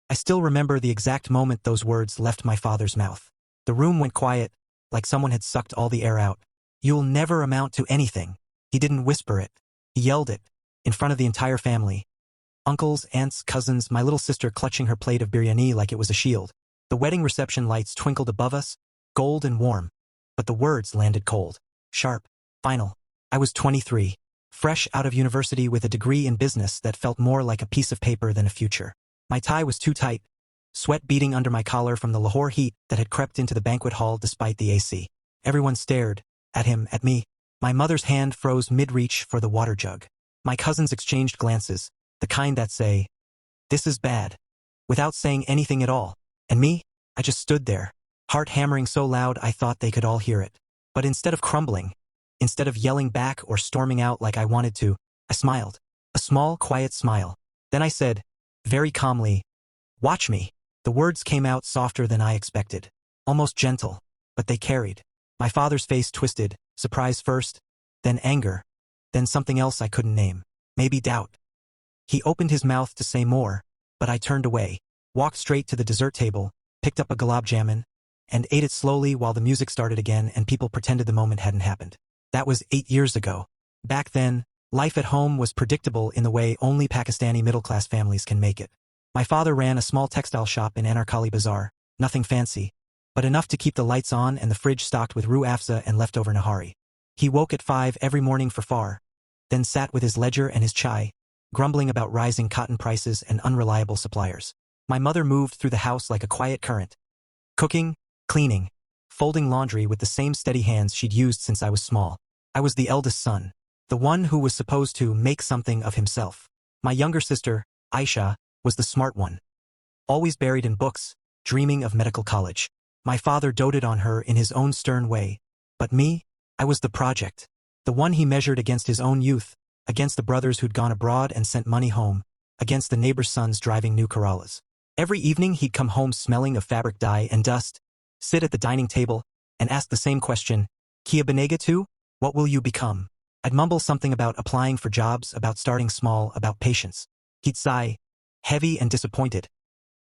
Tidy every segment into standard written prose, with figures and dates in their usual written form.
I still remember the exact moment those words left my father's mouth. The room went quiet, like someone had sucked all the air out. "You'll never amount to anything." He didn't whisper it. He yelled it, in front of the entire family. Uncles, aunts, cousins, my little sister clutching her plate of biryani like it was a shield. The wedding reception lights twinkled above us, gold and warm. But the words landed cold, sharp, final. I was 23, fresh out of university with a degree in business that felt more like a piece of paper than a future. My tie was too tight, sweat beading under my collar from the Lahore heat that had crept into the banquet hall despite the AC. Everyone stared, at him, at me. My mother's hand froze mid-reach for the water jug. My cousins exchanged glances, the kind that say, "This is bad," without saying anything at all. And me? I just stood there, heart hammering so loud I thought they could all hear it. But instead of crumbling, instead of yelling back or storming out like I wanted to, I smiled. A small, quiet smile. Then I said, very calmly, "Watch me." The words came out softer than I expected. Almost gentle, but they carried. My father's face twisted, surprise first, then anger, then something else I couldn't name. Maybe doubt. He opened his mouth to say more, but I turned away, walked straight to the dessert table, picked up a gulab jamun, and ate it slowly while the music started again and people pretended the moment hadn't happened. That was 8 years ago. Back then, life at home was predictable in the way only Pakistani middle-class families can make it. My father ran a small textile shop in Anarkali Bazaar, nothing fancy, but enough to keep the lights on and the fridge stocked with roo afza and leftover nahari. He woke at 5 every morning for far, then sat with his ledger and his chai, grumbling about rising cotton prices and unreliable suppliers. My mother moved through the house like a quiet current, cooking, cleaning, folding laundry with the same steady hands she'd used since I was small. I was the eldest son, the one who was supposed to make something of himself. My younger sister, Aisha, was the smart one, always buried in books, dreaming of medical college. My father doted on her in his own stern way, but me, I was the project, the one he measured against his own youth, against the brothers who'd gone abroad and sent money home, against the neighbors' sons driving new Corollas. Every evening he'd come home smelling of fabric dye and dust, sit at the dining table, and ask the same question, "Kia banega tu? What will you become?" I'd mumble something about applying for jobs, about starting small, about patience. He'd sigh, heavy and disappointed,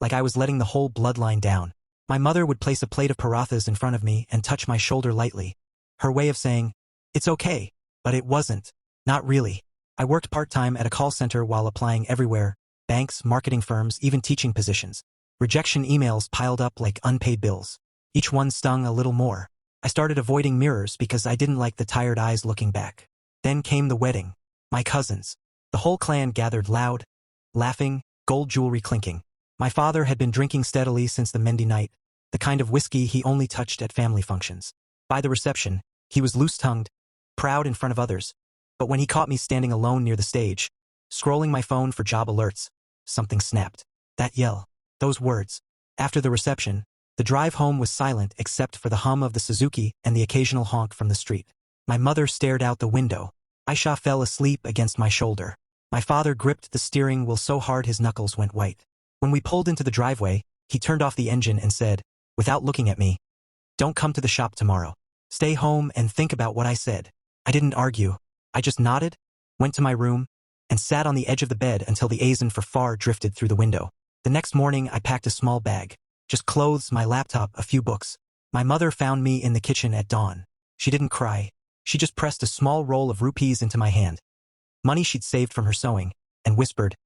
like I was letting the whole bloodline down. My mother would place a plate of parathas in front of me and touch my shoulder lightly, her way of saying, "It's okay," but it wasn't. Not really. I worked part-time at a call center while applying everywhere, banks, marketing firms, even teaching positions. Rejection emails piled up like unpaid bills. Each one stung a little more. I started avoiding mirrors because I didn't like the tired eyes looking back. Then came the wedding. My cousins. The whole clan gathered loud, laughing, gold jewelry clinking. My father had been drinking steadily since the Mendi night, the kind of whiskey he only touched at family functions. By the reception, he was loose-tongued, proud in front of others. But when he caught me standing alone near the stage, scrolling my phone for job alerts, something snapped. That yell, those words. After the reception, the drive home was silent except for the hum of the Suzuki and the occasional honk from the street. My mother stared out the window. Aisha fell asleep against my shoulder. My father gripped the steering wheel so hard his knuckles went white. When we pulled into the driveway, he turned off the engine and said, without looking at me, "Don't come to the shop tomorrow. Stay home and think about what I said." I didn't argue. I just nodded, went to my room, and sat on the edge of the bed until the azan for far drifted through the window. The next morning I packed a small bag, just clothes, my laptop, a few books. My mother found me in the kitchen at dawn. She didn't cry. She just pressed a small roll of rupees into my hand, money she'd saved from her sewing, and whispered,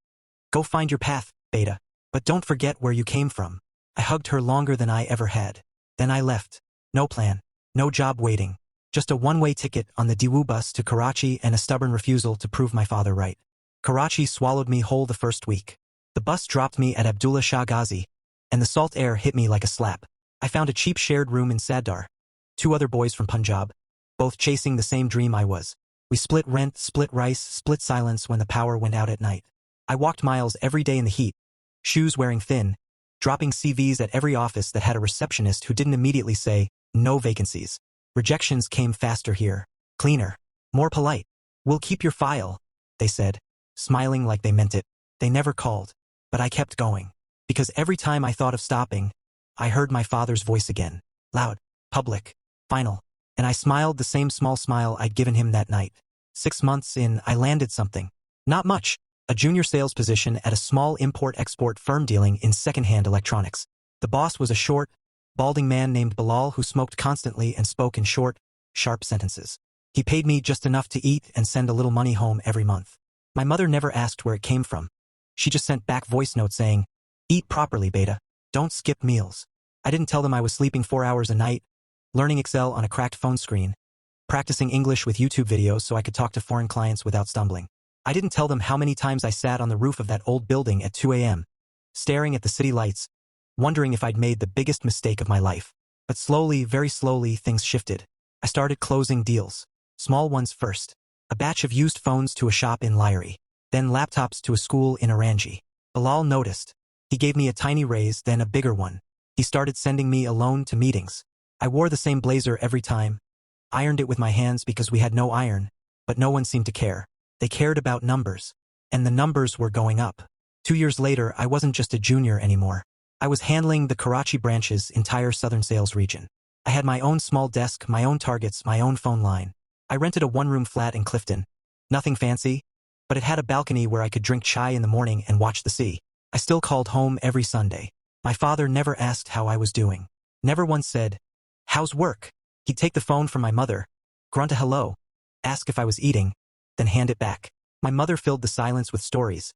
"Go find your path, beta, but don't forget where you came from." I hugged her longer than I ever had. Then I left. No plan, no job waiting, just a one-way ticket on the Daewoo bus to Karachi and a stubborn refusal to prove my father right. Karachi swallowed me whole the first week. The bus dropped me at Abdullah Shah Ghazi, and the salt air hit me like a slap. I found a cheap shared room in Sadar. 2 other boys from Punjab, both chasing the same dream I was. We split rent, split rice, split silence when the power went out at night. I walked miles every day in the heat, shoes wearing thin, dropping CVs at every office that had a receptionist who didn't immediately say, "No vacancies." Rejections came faster here, cleaner, more polite. "We'll keep your file," they said, smiling like they meant it. They never called, but I kept going, because every time I thought of stopping, I heard my father's voice again, loud, public, final, and I smiled the same small smile I'd given him that night. 6 months in, I landed something. Not much, a junior sales position at a small import-export firm dealing in second-hand electronics. The boss was a short, balding man named Bilal who smoked constantly and spoke in short, sharp sentences. He paid me just enough to eat and send a little money home every month. My mother never asked where it came from. She just sent back voice notes saying, "Eat properly, beta. Don't skip meals." I didn't tell them I was sleeping 4 hours a night, learning Excel on a cracked phone screen, practicing English with YouTube videos so I could talk to foreign clients without stumbling. I didn't tell them how many times I sat on the roof of that old building at 2 a.m., staring at the city lights, wondering if I'd made the biggest mistake of my life. But slowly, very slowly, things shifted. I started closing deals. Small ones first. A batch of used phones to a shop in Lyre. Then laptops to a school in Orangi. Bilal noticed. He gave me a tiny raise, then a bigger one. He started sending me alone to meetings. I wore the same blazer every time, ironed it with my hands because we had no iron, but no one seemed to care. They cared about numbers. And the numbers were going up. 2 years later, I wasn't just a junior anymore. I was handling the Karachi branch's entire southern sales region. I had my own small desk, my own targets, my own phone line. I rented a one-room flat in Clifton. Nothing fancy, but it had a balcony where I could drink chai in the morning and watch the sea. I still called home every Sunday. My father never asked how I was doing. Never once said, "How's work?" He'd take the phone from my mother, grunt a hello, ask if I was eating, then hand it back. My mother filled the silence with stories.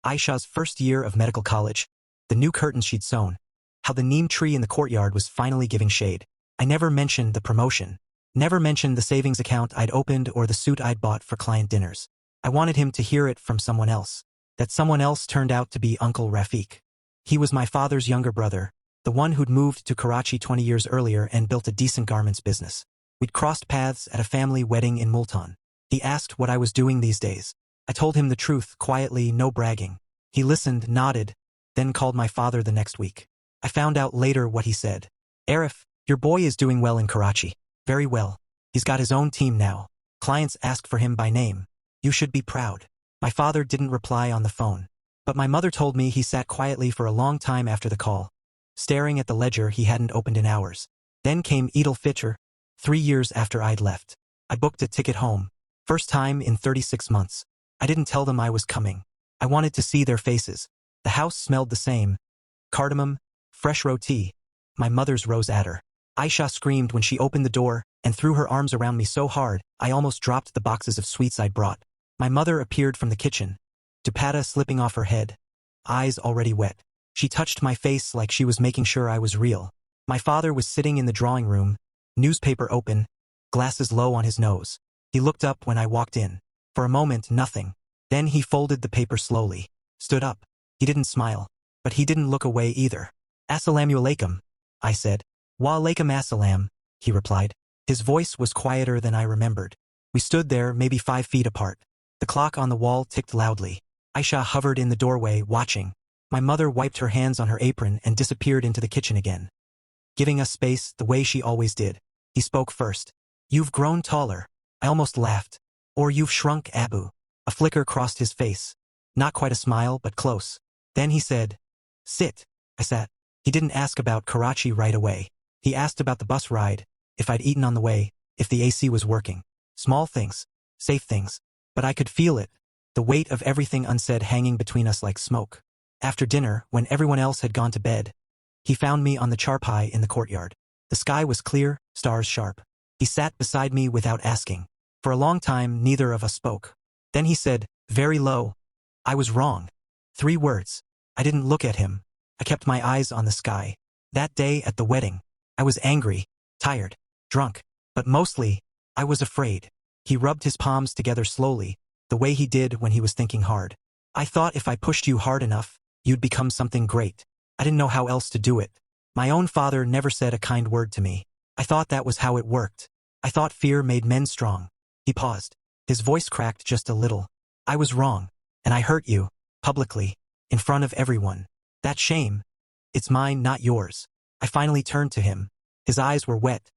Aisha's first year of medical college, the new curtains she'd sewn, how the neem tree in the courtyard was finally giving shade. I never mentioned the promotion, never mentioned the savings account I'd opened or the suit I'd bought for client dinners. I wanted him to hear it from someone else. That someone else turned out to be Uncle Rafiq. He was my father's younger brother, the one who'd moved to Karachi 20 years earlier and built a decent garments business. We'd crossed paths at a family wedding in Multan. He asked what I was doing these days. I told him the truth, quietly, no bragging. He listened, nodded, then called my father the next week. I found out later what he said. "Arif, your boy is doing well in Karachi. Very well. He's got his own team now. Clients ask for him by name. You should be proud." My father didn't reply on the phone. But my mother told me he sat quietly for a long time after the call, staring at the ledger he hadn't opened in hours. Then came Eid al-Fitr, 3 years after I'd left. I booked a ticket home. First time in 36 months. I didn't tell them I was coming. I wanted to see their faces. The house smelled the same. Cardamom, fresh roti, my mother's rose adder. Aisha screamed when she opened the door and threw her arms around me so hard I almost dropped the boxes of sweets I'd brought. My mother appeared from the kitchen, dupatta slipping off her head, eyes already wet. She touched my face like she was making sure I was real. My father was sitting in the drawing room, newspaper open, glasses low on his nose. He looked up when I walked in. For a moment, nothing. Then he folded the paper slowly, stood up. He didn't smile, but he didn't look away either. "Assalamu alaikum," I said. "Wa alaikum assalam," he replied. His voice was quieter than I remembered. We stood there, maybe 5 feet apart. The clock on the wall ticked loudly. Aisha hovered in the doorway, watching. My mother wiped her hands on her apron and disappeared into the kitchen again, giving us space the way she always did. He spoke first. "You've grown taller." I almost laughed. "Or you've shrunk, Abu." A flicker crossed his face. Not quite a smile, but close. Then he said, "Sit." I sat. He didn't ask about Karachi right away. He asked about the bus ride, if I'd eaten on the way, if the AC was working. Small things, safe things. But I could feel it, the weight of everything unsaid hanging between us like smoke. After dinner, when everyone else had gone to bed, he found me on the charpai in the courtyard. The sky was clear, stars sharp. He sat beside me without asking. For a long time, neither of us spoke. Then he said, very low, "I was wrong." 3 words. I didn't look at him. I kept my eyes on the sky. That day at the wedding, I was angry, tired, drunk, but mostly, I was afraid. He rubbed his palms together slowly, the way he did when he was thinking hard. "I thought if I pushed you hard enough, you'd become something great. I didn't know how else to do it. My own father never said a kind word to me. I thought that was how it worked. I thought fear made men strong." He paused. His voice cracked just a little. "I was wrong, and I hurt you, publicly, in front of everyone. That shame, it's mine, not yours." I finally turned to him. His eyes were wet.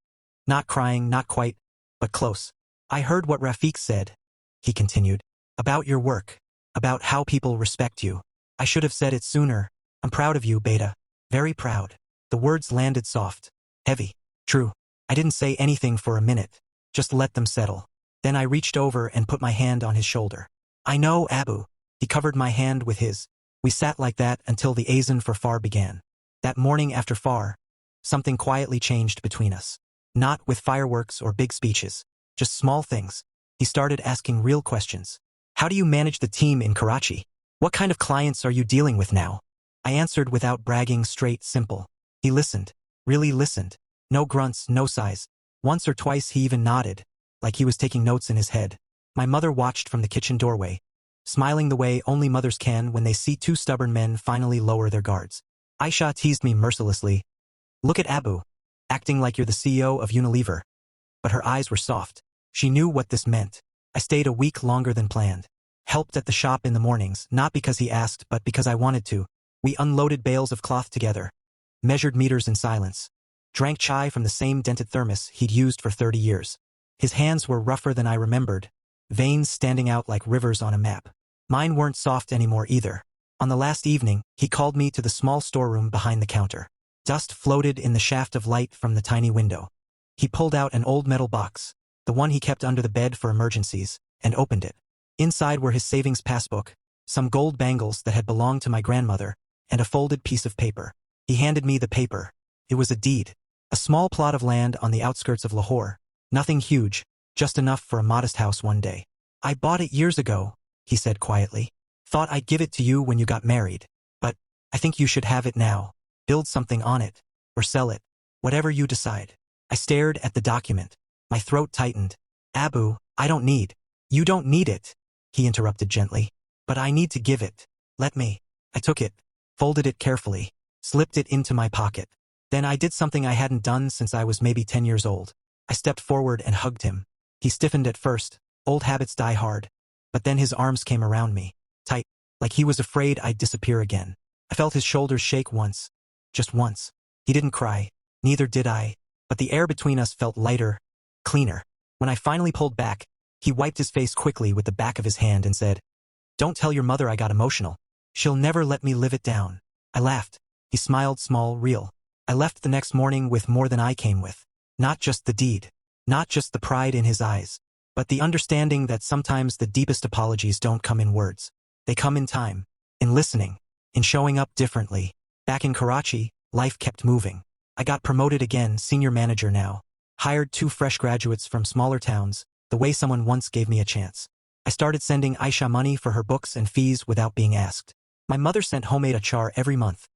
Not crying, not quite, but close. "I heard what Rafiq said," he continued, "about your work, about how people respect you. I should have said it sooner. I'm proud of you, Beta. Very proud." The words landed soft, heavy. True. I didn't say anything for a minute, just let them settle. Then I reached over and put my hand on his shoulder. "I know, Abu," He covered my hand with his. We sat like that until the azan for Far began. That morning after Far, something quietly changed between us. Not with fireworks or big speeches, just small things. He started asking real questions. How do you manage the team in Karachi? What kind of clients are you dealing with now? I answered without bragging, straight, simple. He listened. Really listened. No grunts, no sighs. Once or twice he even nodded, like he was taking notes in his head. My mother watched from the kitchen doorway, smiling the way only mothers can when they see two stubborn men finally lower their guards. Aisha teased me mercilessly. Look at Abu, acting like you're the CEO of Unilever. But her eyes were soft. She knew what this meant. I stayed a week longer than planned. Helped at the shop in the mornings, not because he asked, but because I wanted to. We unloaded bales of cloth together, measured meters in silence, drank chai from the same dented thermos he'd used for 30 years. His hands were rougher than I remembered, veins standing out like rivers on a map. Mine weren't soft anymore either. On the last evening, he called me to the small storeroom behind the counter. Dust floated in the shaft of light from the tiny window. He pulled out an old metal box, the one he kept under the bed for emergencies, and opened it. Inside were his savings passbook, some gold bangles that had belonged to my grandmother, and a folded piece of paper. He handed me the paper. It was a deed. A small plot of land on the outskirts of Lahore. Nothing huge, just enough for a modest house one day. I bought it years ago, he said quietly. Thought I'd give it to you when you got married. But I think you should have it now. Build something on it. Or sell it. Whatever you decide. I stared at the document. My throat tightened. Abu, I don't need. You don't need it, he interrupted gently. But I need to give it. Let me. I took it, folded it carefully, slipped it into my pocket. Then I did something I hadn't done since I was maybe 10 years old. I stepped forward and hugged him. He stiffened at first. Old habits die hard. But then his arms came around me, tight, like he was afraid I'd disappear again. I felt his shoulders shake once. Just once. He didn't cry. Neither did I. But the air between us felt lighter, cleaner. When I finally pulled back, he wiped his face quickly with the back of his hand and said, Don't tell your mother I got emotional. She'll never let me live it down. I laughed. He smiled, small, real. I left the next morning with more than I came with. Not just the deed. Not just the pride in his eyes. But the understanding that sometimes the deepest apologies don't come in words. They come in time. In listening. In showing up differently. Back in Karachi, life kept moving. I got promoted again, senior manager now. Hired 2 fresh graduates from smaller towns, the way someone once gave me a chance. I started sending Aisha money for her books and fees without being asked. My mother sent homemade achar every month.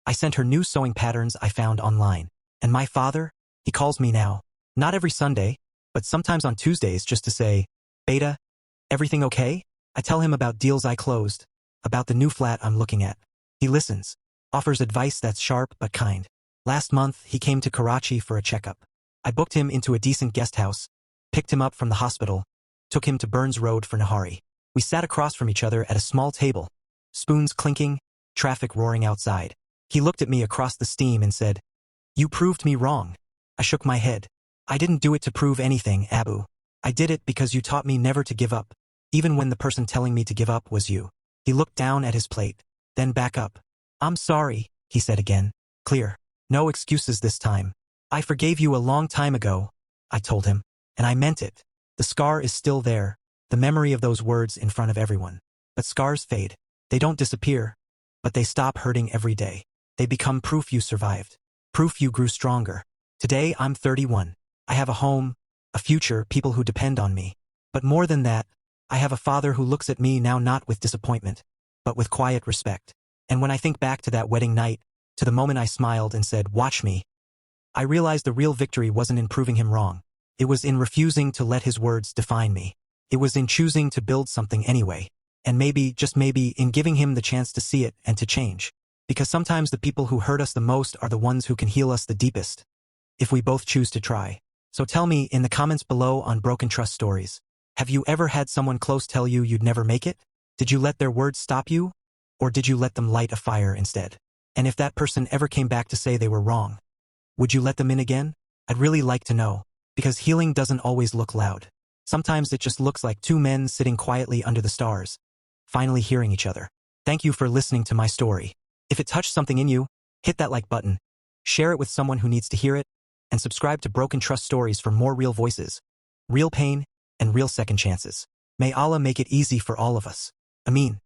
I sent her new sewing patterns I found online. And my father? He calls me now. Not every Sunday, but sometimes on Tuesdays just to say, Beta, everything okay? I tell him about deals I closed, about the new flat I'm looking at. He listens, offers advice that's sharp but kind. Last month, he came to Karachi for a checkup. I booked him into a decent guest house, picked him up from the hospital, took him to Burns Road for Nahari. We sat across from each other at a small table, spoons clinking, traffic roaring outside. He looked at me across the steam and said, You proved me wrong. I shook my head. I didn't do it to prove anything, Abu. I did it because you taught me never to give up, even when the person telling me to give up was you. He looked down at his plate, then back up. I'm sorry, he said again. Clear. No excuses this time. I forgave you a long time ago, I told him, and I meant it. The scar is still there, the memory of those words in front of everyone. But scars fade. They don't disappear, but they stop hurting every day. They become proof you survived, proof you grew stronger. Today I'm 31. I have a home, a future, people who depend on me. But more than that, I have a father who looks at me now not with disappointment, but with quiet respect. And when I think back to that wedding night, to the moment I smiled and said, Watch me, I realized the real victory wasn't in proving him wrong. It was in refusing to let his words define me. It was in choosing to build something anyway. And maybe, just maybe, in giving him the chance to see it and to change. Because sometimes the people who hurt us the most are the ones who can heal us the deepest. If we both choose to try. So tell me in the comments below on Broken Trust Stories. Have you ever had someone close tell you you'd never make it? Did you let their words stop you? Or did you let them light a fire instead? And if that person ever came back to say they were wrong, would you let them in again? I'd really like to know. Because healing doesn't always look loud. Sometimes it just looks like 2 men sitting quietly under the stars, finally hearing each other. Thank you for listening to my story. If it touched something in you, hit that like button, share it with someone who needs to hear it, and subscribe to Broken Trust Stories for more real voices, real pain, and real second chances. May Allah make it easy for all of us. Ameen.